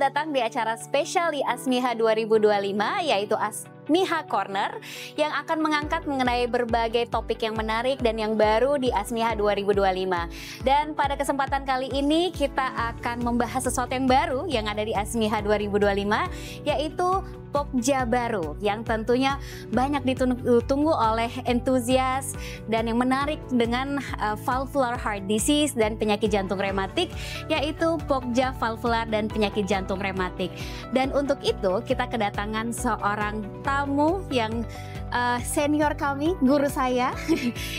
datang di acara spesial di Asmiha 2025, yaitu Asmiha Corner, yang akan mengangkat mengenai berbagai topik yang menarik dan yang baru di Asmiha 2025. Dan pada kesempatan kali ini kita akan membahas sesuatu yang baru yang ada di Asmiha 2025, yaitu Pokja baru yang tentunya banyak ditunggu oleh entusias dan yang menarik dengan valvular heart disease dan penyakit jantung rematik, yaitu Pokja valvular dan penyakit jantung rematik. Dan untuk itu kita kedatangan seorang tamu yang senior kami, guru saya,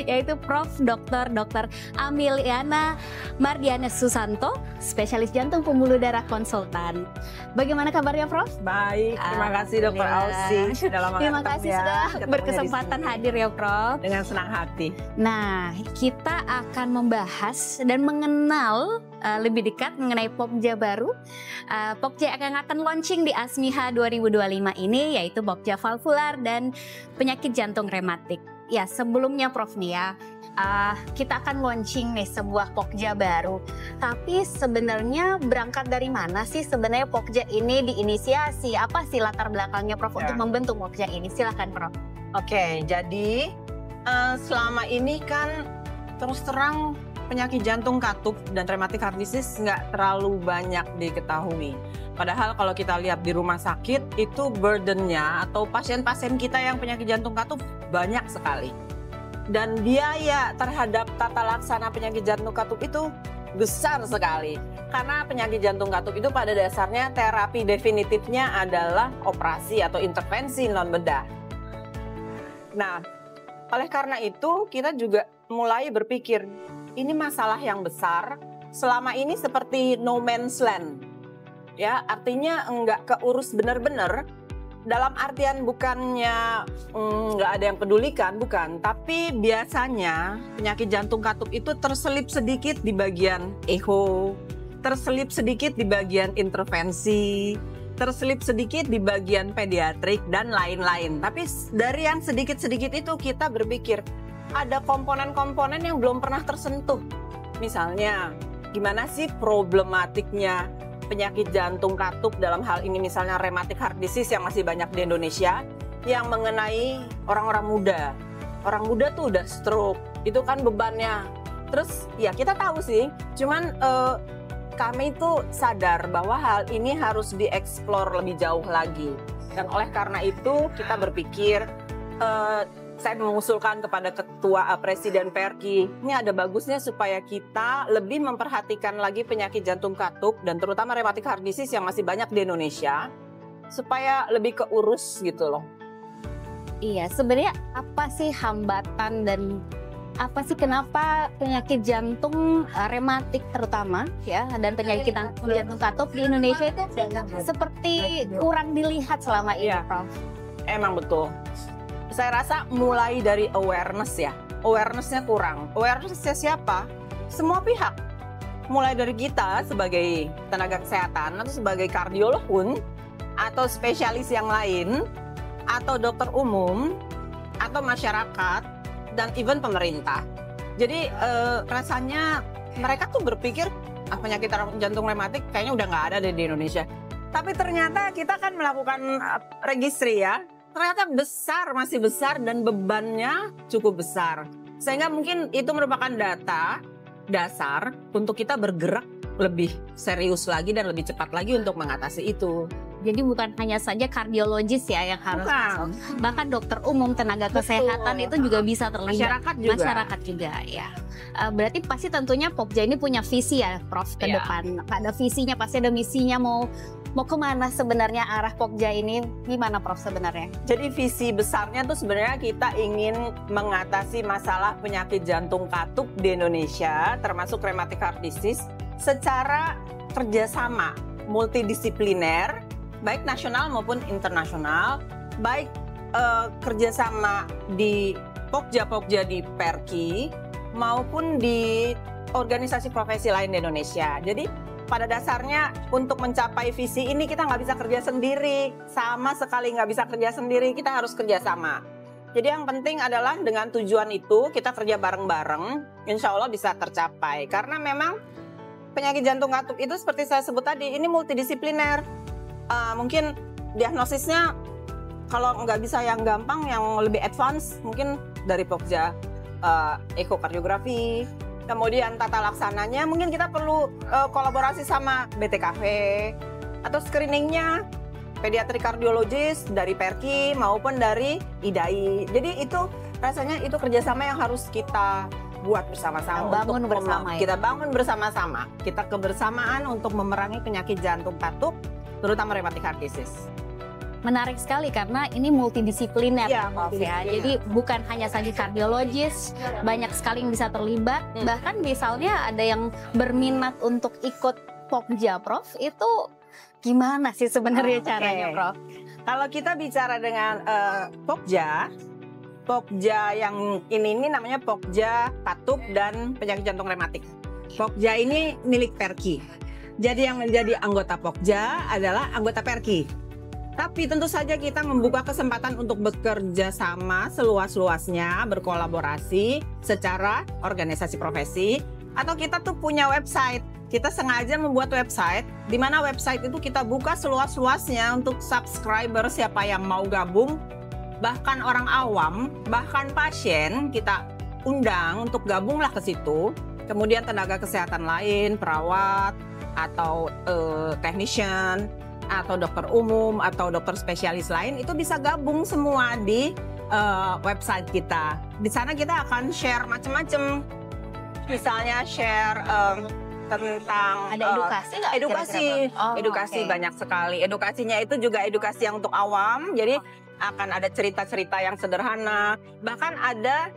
yaitu Prof. Dr. Ameliana Mardiana Susanto, spesialis jantung pembuluh darah konsultan. Bagaimana kabarnya, Prof? Baik, terima kasih Dr. Ausi. Terima kasih sudah berkesempatan hadir ya, Prof. Dengan senang hati. Nah, kita akan membahas dan mengenal lebih dekat mengenai Pokja baru. Pokja yang akan launching di Asmiha 2025 ini, yaitu Pokja valvular dan penyakit jantung rematik. Ya, sebelumnya Prof nih ya, kita akan launching nih sebuah Pokja baru. Tapi sebenarnya berangkat dari mana sih sebenarnya Pokja ini diinisiasi? Apa sih latar belakangnya Prof untuk membentuk Pokja ini? Silakan Prof. Oke, jadi selama ini kan terus terang penyakit jantung katup dan rheumatic heart disease nggak terlalu banyak diketahui. Padahal kalau kita lihat di rumah sakit itu burdennya atau pasien-pasien kita yang penyakit jantung katup banyak sekali. Dan biaya terhadap tata laksana penyakit jantung katup itu besar sekali. Karena penyakit jantung katup itu pada dasarnya terapi definitifnya adalah operasi atau intervensi non bedah. Nah, oleh karena itu kita juga mulai berpikir, ini masalah yang besar, selama ini seperti no man's land. Ya, artinya enggak keurus benar-benar, dalam artian bukannya nggak ada yang pedulikan, bukan. Tapi biasanya penyakit jantung katup itu terselip sedikit di bagian echo, terselip sedikit di bagian intervensi, terselip sedikit di bagian pediatrik, dan lain-lain. Tapi dari yang sedikit-sedikit itu kita berpikir, ada komponen-komponen yang belum pernah tersentuh. Misalnya, gimana sih problematiknya penyakit jantung katup dalam hal ini misalnya rheumatic heart disease yang masih banyak di Indonesia yang mengenai orang-orang muda. Orang muda tuh udah stroke, itu kan bebannya. Terus ya kita tahu sih, cuman kami tuh sadar bahwa hal ini harus dieksplor lebih jauh lagi. Dan oleh karena itu kita berpikir, saya mengusulkan kepada Ketua Presiden Perki, ini ada bagusnya supaya kita lebih memperhatikan lagi penyakit jantung katup dan terutama rheumatic heart disease yang masih banyak di Indonesia, supaya lebih keurus gitu loh. Iya, sebenarnya apa sih hambatan dan apa sih kenapa penyakit jantung rematik terutama ya dan penyakit jantung katup di Indonesia itu seperti kurang dilihat selama ini, Prof? Emang betul. Saya rasa mulai dari awareness ya, awarenessnya kurang. Awarenessnya siapa? Semua pihak. Mulai dari kita sebagai tenaga kesehatan atau sebagai kardiolog pun, atau spesialis yang lain, atau dokter umum, atau masyarakat, dan even pemerintah. Jadi rasanya mereka tuh berpikir penyakit jantung rematik kayaknya udah nggak ada di Indonesia. Tapi ternyata kita kan melakukan registry ya. Ternyata besar, masih besar dan bebannya cukup besar. Sehingga mungkin itu merupakan data dasar untuk kita bergerak lebih serius lagi dan lebih cepat lagi untuk mengatasi itu. Jadi bukan hanya saja kardiologis ya yang harus masuk. Bahkan dokter umum, tenaga kesehatan itu juga bisa terlibat. Masyarakat juga ya. Berarti pasti tentunya Pokja ini punya visi ya Prof ke depan. Ada visinya, pasti ada misinya, mau kemana sebenarnya arah Pokja ini, gimana Prof sebenarnya? Jadi visi besarnya tuh sebenarnya kita ingin mengatasi masalah penyakit jantung katup di Indonesia, termasuk rheumatic heart disease, secara kerjasama multidisipliner, baik nasional maupun internasional, baik kerjasama di Pokja di Perki, maupun di organisasi profesi lain di Indonesia. Jadi pada dasarnya untuk mencapai visi ini kita nggak bisa kerja sendiri, sama sekali nggak bisa kerja sendiri, kita harus kerjasama. Jadi yang penting adalah dengan tujuan itu kita kerja bareng-bareng, insya Allah bisa tercapai. Karena memang penyakit jantung katup itu seperti saya sebut tadi, ini multidisipliner. Mungkin diagnosisnya kalau nggak bisa yang gampang, yang lebih advance, mungkin dari Pokja ekokardiografi. Kemudian tata laksananya mungkin kita perlu kolaborasi sama BTKV, atau screeningnya pediatri kardiologis dari Perki maupun dari IDAI. Jadi itu rasanya itu kerjasama yang harus kita buat bersama-sama. Bangun bersama ya. Kita bangun bersama-sama. Kita kebersamaan untuk memerangi penyakit jantung katup, terutama rheumatic heart disease. Menarik sekali karena ini multidisipliner, Ya, Prof, ya. multidisipliner. Jadi bukan hanya saja kardiologis, banyak sekali yang bisa terlibat. Bahkan misalnya ada yang berminat untuk ikut Pokja, Prof. Itu gimana sih sebenarnya caranya, Prof? Kalau kita bicara dengan Pokja yang ini namanya Pokja katup dan penyakit jantung rematik. Pokja ini milik Perki. Jadi yang menjadi anggota Pokja adalah anggota Perki. Tapi tentu saja kita membuka kesempatan untuk bekerja sama seluas-luasnya, berkolaborasi secara organisasi profesi, atau kita tuh punya website. Kita sengaja membuat website, di mana website itu kita buka seluas-luasnya untuk subscriber siapa yang mau gabung, bahkan orang awam, bahkan pasien kita undang untuk gabunglah ke situ. Kemudian tenaga kesehatan lain, perawat, atau technician, atau dokter umum, atau dokter spesialis lain, itu bisa gabung semua di website kita. Di sana kita akan share macam-macam. Misalnya share tentang Ada edukasi nggak? edukasi, kira-kira, Prof? Oh, edukasi oke. banyak sekali. Edukasinya itu juga edukasi yang untuk awam. Jadi akan ada cerita-cerita yang sederhana. Bahkan ada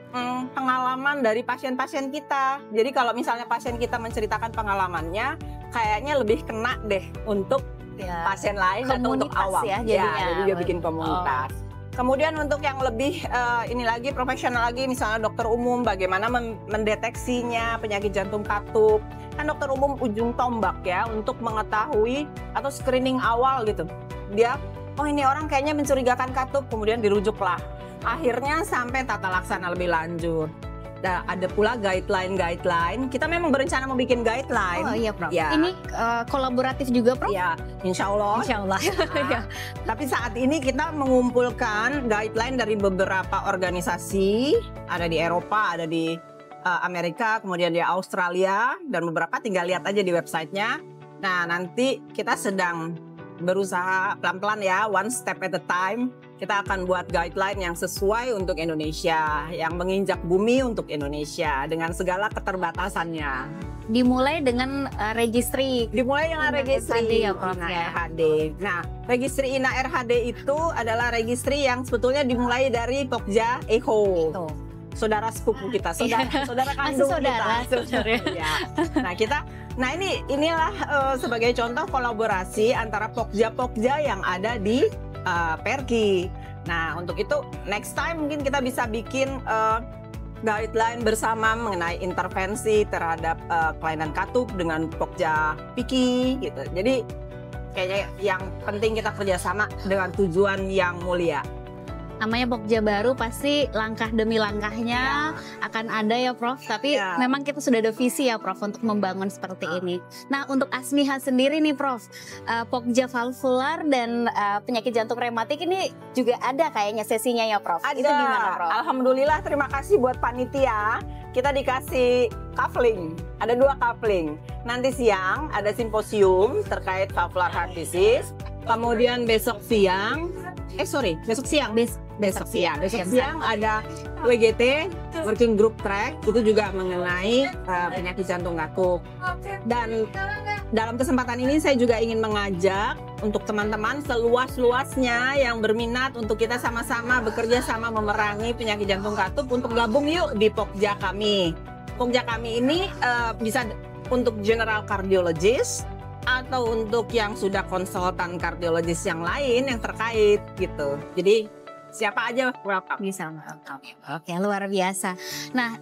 pengalaman dari pasien-pasien kita. Jadi kalau misalnya pasien kita menceritakan pengalamannya, kayaknya lebih kena deh untuk Ya. pasien lain atau untuk Komunitas awam. ya jadinya. Jadi dia bikin komunitas. Kemudian untuk yang lebih ini lagi profesional lagi, misalnya dokter umum, bagaimana mendeteksinya penyakit jantung katup. Kan dokter umum ujung tombak ya untuk mengetahui atau screening awal gitu. Dia, oh ini orang kayaknya mencurigakan katup, kemudian dirujuklah. Akhirnya sampai tata laksana lebih lanjut. Nah, ada pula guideline. Kita memang berencana mau bikin guideline. Oh iya, Prof. Ya. Ini kolaboratif juga, Prof? Ya, insya Allah. Insya Allah. Ya. Tapi saat ini kita mengumpulkan guideline dari beberapa organisasi, ada di Eropa, ada di Amerika, kemudian di Australia, dan beberapa tinggal lihat aja di websitenya. Nah, nanti kita sedang berusaha pelan-pelan ya, one step at a time. Kita akan buat guideline yang sesuai untuk Indonesia, yang menginjak bumi untuk Indonesia dengan segala keterbatasannya. Dimulai dengan registry. Dimulai dengan INA registri RHD ya, Prof, INA ya. RHD. Nah, registri INA RHD itu adalah registri yang sebetulnya dimulai dari Pokja Echo. Tuh. Saudara sepupu kita, saudara Masih kandung saudara kita. sebenarnya. Ya. Nah inilah sebagai contoh kolaborasi antara Pokja yang ada di Perki. Nah untuk itu next time mungkin kita bisa bikin guideline bersama mengenai intervensi terhadap kelainan katup dengan Pokja Piki gitu. Jadi kayaknya yang penting kita kerjasama dengan tujuan yang mulia. Namanya Pokja baru pasti langkah demi langkahnya akan ada ya, Prof. Tapi memang kita sudah ada visi ya, Prof, untuk membangun seperti ini. Nah, untuk Asmiha sendiri nih, Prof, Pokja valvular dan penyakit jantung rematik ini juga ada kayaknya sesinya ya, Prof. Ada. Itu gimana, Prof? Alhamdulillah, terima kasih buat panitia. Kita dikasih coupling, ada 2 coupling. Nanti siang ada simposium terkait valvular heart disease. Kemudian besok siang, besok siang ada WGT, Working Group Track, itu juga mengenai penyakit jantung katup. Dan dalam kesempatan ini saya juga ingin mengajak untuk teman-teman seluas-luasnya yang berminat untuk kita sama-sama bekerja sama memerangi penyakit jantung katup untuk gabung yuk di Pokja kami. Pokja kami ini bisa untuk general cardiologist atau untuk yang sudah konsultan kardiologis yang lain yang terkait gitu. Jadi siapa aja welcome. Bisa welcome. Oke, luar biasa. Nah,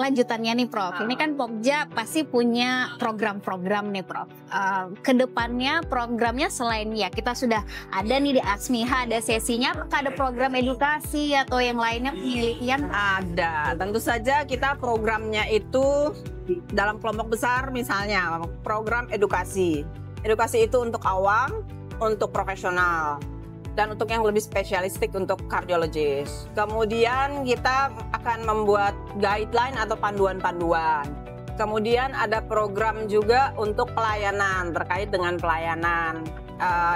lanjutannya nih Prof. Ini kan Pokja pasti punya program-program nih Prof. Kedepannya programnya selain ya kita sudah ada nih di Asmiha, ada sesinya, apakah ada program edukasi atau yang lainnya penelitian? Ada, tentu saja kita programnya itu dalam kelompok besar, misalnya program edukasi. Edukasi itu untuk awam, untuk profesional, dan untuk yang lebih spesialistik untuk kardiologis. Kemudian kita akan membuat guideline atau panduan-panduan. Kemudian ada program juga untuk pelayanan, terkait dengan pelayanan.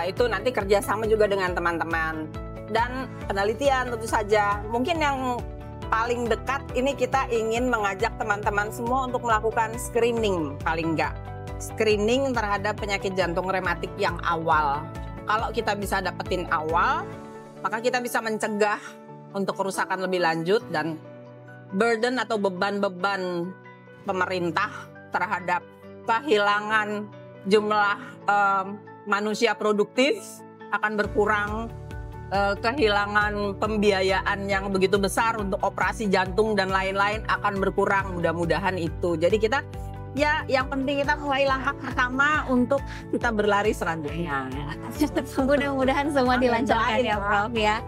Itu nanti kerjasama juga dengan teman-teman. Dan penelitian tentu saja. Mungkin yang paling dekat ini kita ingin mengajak teman-teman semua untuk melakukan screening, paling enggak. Screening terhadap penyakit jantung rematik yang awal. Kalau kita bisa dapetin awal, maka kita bisa mencegah untuk kerusakan lebih lanjut dan burden atau beban-beban pemerintah terhadap kehilangan jumlah manusia produktif akan berkurang, kehilangan pembiayaan yang begitu besar untuk operasi jantung dan lain-lain akan berkurang, mudah-mudahan itu. Jadi kita ya, yang penting kita mulai langkah pertama untuk kita berlari selanjutnya. Mudah-mudahan semua dilancarkan ya Prof ya.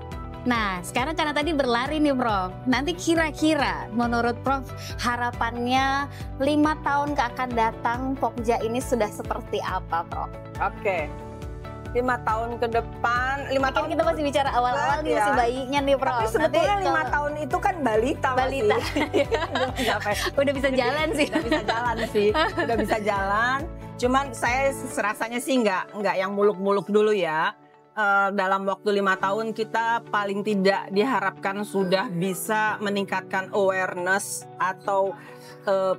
Nah, sekarang karena tadi berlari nih Prof, nanti kira-kira menurut Prof harapannya 5 tahun ke akan datang Pokja ini sudah seperti apa Prof? Oke. 5 tahun ke depan, 5 tahun kita masih bicara awal-awal nih, masih bayinya nih Prof. Tapi sebetulnya 5 tahun itu kan balita. Udah bisa jalan sih. Udah bisa jalan. Cuman saya rasanya sih nggak yang muluk-muluk dulu ya. Dalam waktu 5 tahun kita paling tidak diharapkan sudah bisa meningkatkan awareness atau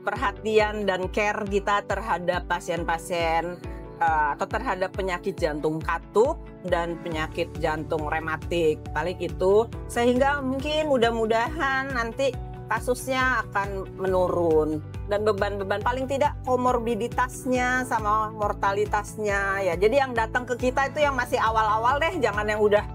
perhatian dan care kita terhadap pasien-pasien atau terhadap penyakit jantung katup dan penyakit jantung rematik, paling itu, sehingga mungkin mudah-mudahan nanti kasusnya akan menurun dan beban-beban paling tidak komorbiditasnya sama mortalitasnya ya. Jadi yang datang ke kita itu yang masih awal-awal deh, jangan yang udah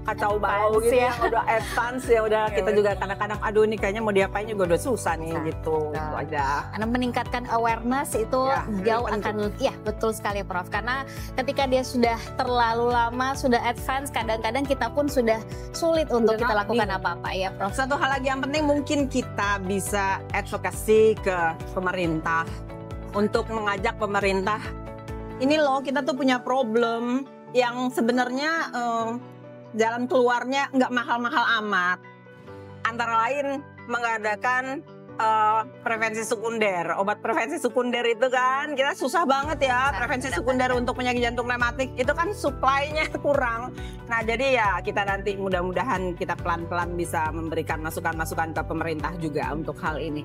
kacau balau gitu ya, udah advance ya, udah kita juga kadang-kadang aduh nih kayaknya mau diapain juga udah susah nih gitu. Itu aja. Karena meningkatkan awareness itu jauh akan, ya betul sekali Prof. Karena ketika dia sudah terlalu lama, sudah advance, kadang-kadang kita pun sudah sulit untuk kita lakukan apa-apa ya Prof. Satu hal lagi yang penting mungkin kita bisa advokasi ke pemerintah untuk mengajak pemerintah, ini loh kita tuh punya problem yang sebenarnya jalan keluarnya nggak mahal-mahal amat. Antara lain mengadakan prevensi sekunder. Obat prevensi sekunder itu kan kita susah banget ya. Prevensi sekunder untuk penyakit jantung rematik itu kan supply-nya kurang. Nah jadi ya kita nanti mudah-mudahan kita pelan-pelan bisa memberikan masukan-masukan ke pemerintah juga untuk hal ini.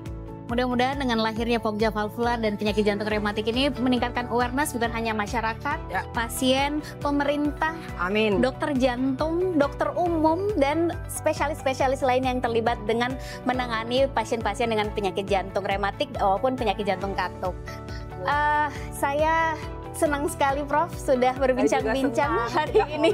Mudah-mudahan dengan lahirnya Pokja Valvular dan penyakit jantung rematik ini meningkatkan awareness bukan hanya masyarakat, pasien, pemerintah, amin, dokter jantung, dokter umum, dan spesialis-spesialis lain yang terlibat dengan menangani pasien-pasien dengan penyakit jantung rematik maupun penyakit jantung katup. Saya senang sekali Prof sudah berbincang-bincang hari ini.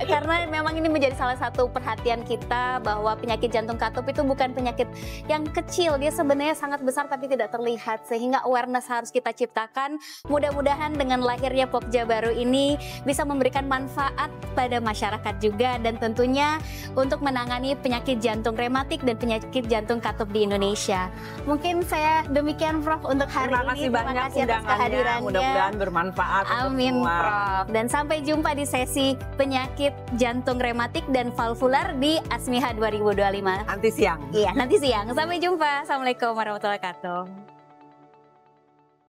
Karena memang ini menjadi salah satu perhatian kita bahwa penyakit jantung katup itu bukan penyakit yang kecil, dia sebenarnya sangat besar tapi tidak terlihat, sehingga awareness harus kita ciptakan. Mudah-mudahan dengan lahirnya Pokja baru ini bisa memberikan manfaat pada masyarakat juga, dan tentunya untuk menangani penyakit jantung rematik dan penyakit jantung katup di Indonesia. Mungkin saya demikian Prof untuk hari ini. Terima kasih atas kehadirannya. Mudah-mudahan bermanfaat. Amin Prof. Dan sampai jumpa di sesi penyakit jantung rematik dan valvular di Asmiha 2025. Nanti siang. Iya, nanti siang. Sampai jumpa. Assalamualaikum warahmatullahi wabarakatuh.